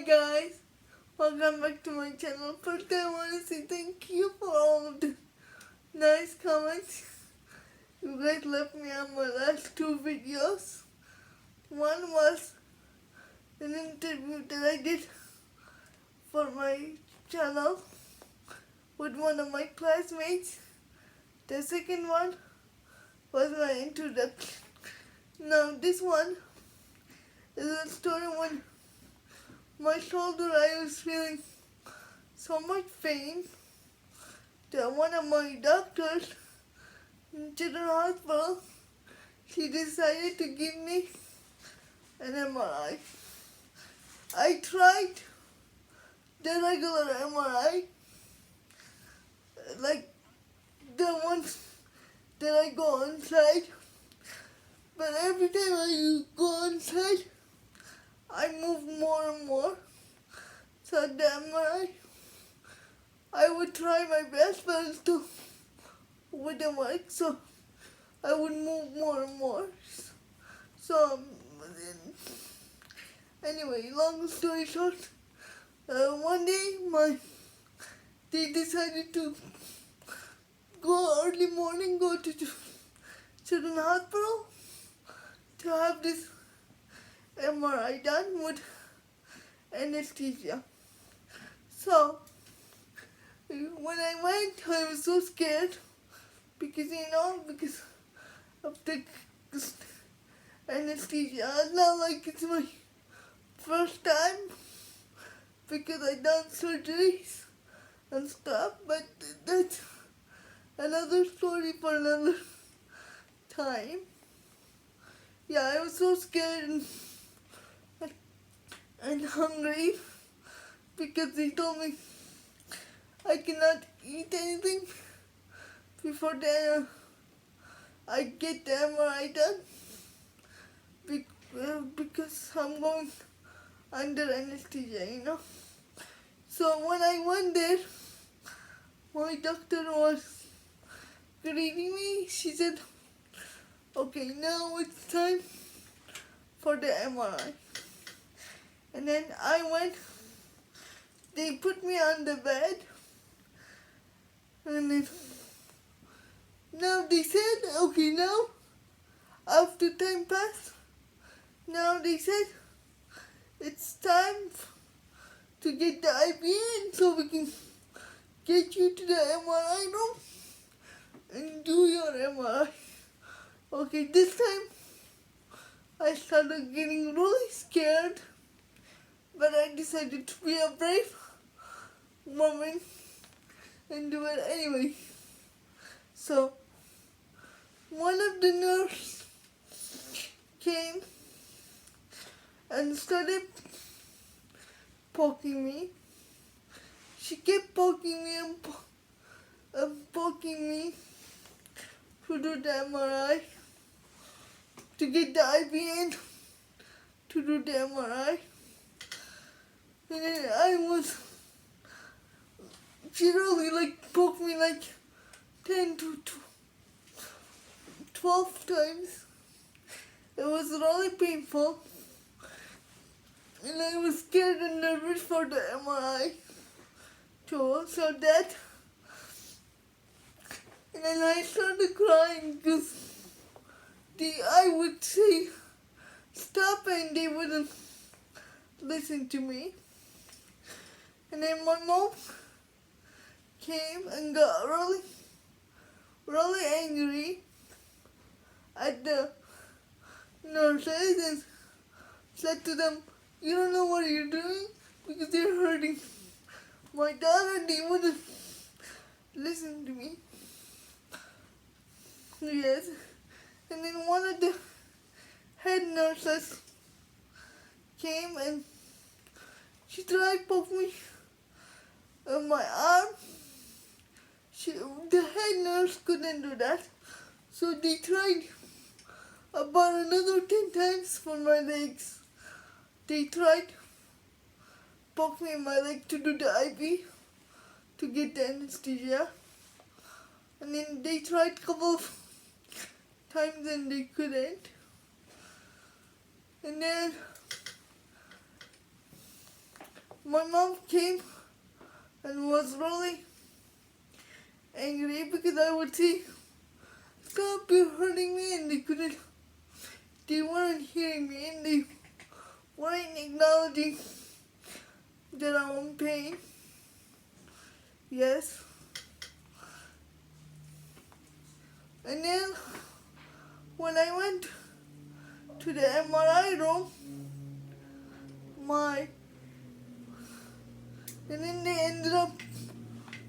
guys, welcome back to my channel. First I want to say thank you for all of the nice comments you guys left me on my last two videos. One was an interview that I did for my channel with one of my classmates. The second one was my introduction. Now this one is a story when my shoulder, I was feeling so much pain that one of my doctors in Children's Hospital, she decided to give me an MRI. I tried the regular MRI, like the ones that I go inside, but every time I go inside, I move more and more. So the MRI, I would try my best, but it still wouldn't work. So I would move more and more. So anyway, long story short, one day they decided to go early morning, go to Children's Hospital to have this MRI done with anesthesia. So when I went, I was so scared because of the anesthesia. It's not like it's my first time because I've done surgeries and stuff, but that's another story for another time. Yeah, I was so scared and hungry because they told me I cannot eat anything before I get the MRI done because I'm going under anesthesia. So when I went there, my doctor was greeting me. She said, okay, now it's time for the MRI. And then I went, they put me on the bed, and then now they said, okay, now, after time passed, now they said, it's time to get the IV in so we can get you to the MRI room and do your MRI. Okay, this time, I started getting really scared, but I decided to be a brave woman and do it anyway. So, one of the nurses came and started poking me. She kept poking me and poking me to do the MRI, to get the IV in, to do the MRI. And then she really poked me 10 to 12 times. It was really painful. And I was scared and nervous for the MRI too. And then I started crying because I would say stop and they wouldn't listen to me. And then my mom came and got really angry at the nurses and said to them, you don't know what you're doing because you're hurting my daughter. They wouldn't listen to me. Yes. And then one of the head nurses came and she tried to poke me on my arm. The head nurse couldn't do that. So they tried about another 10 times for my legs. They tried poke me in my leg to do the IV to get the anesthesia. And then they tried a couple of times and they couldn't. And then my mom came and was really angry because I would say, "Stop, you're hurting me," and they weren't hearing me, and they weren't acknowledging that I'm in pain. Yes. And then when I went to the MRI room, and then they ended up,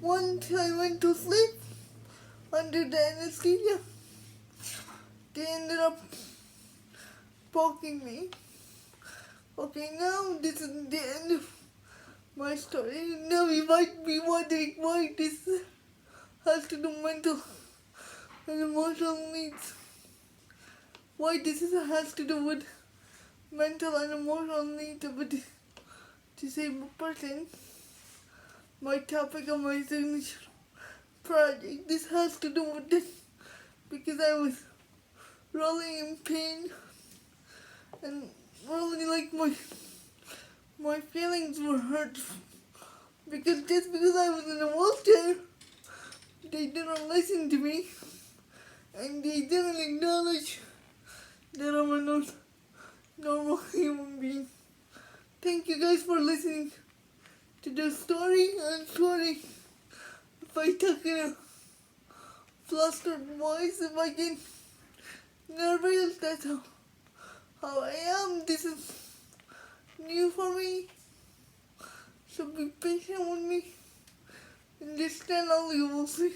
once I went to sleep under the anesthesia, they ended up poking me. Okay, now this is the end of my story. Now you might be wondering why this has to do mental and emotional needs. Why this has to do with mental and emotional needs of a disabled person. My topic of my signature project. This has to do with this because I was really in pain and really like my feelings were hurt because just because I was in a wheelchair, they didn't listen to me and they didn't acknowledge that I'm a normal human being. Thank you guys for listening to the story. I'm sorry if I talk in a flustered voice, if I get nervous, that's how I am. This is new for me, so be patient with me. In this channel you will see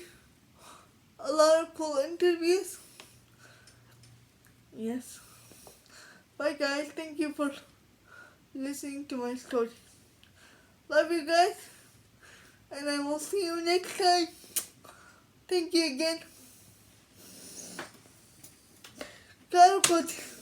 a lot of cool interviews. Yes. Bye guys, thank you for listening to my story. Love you guys, and I will see you next time. Thank you again. Caro Coach.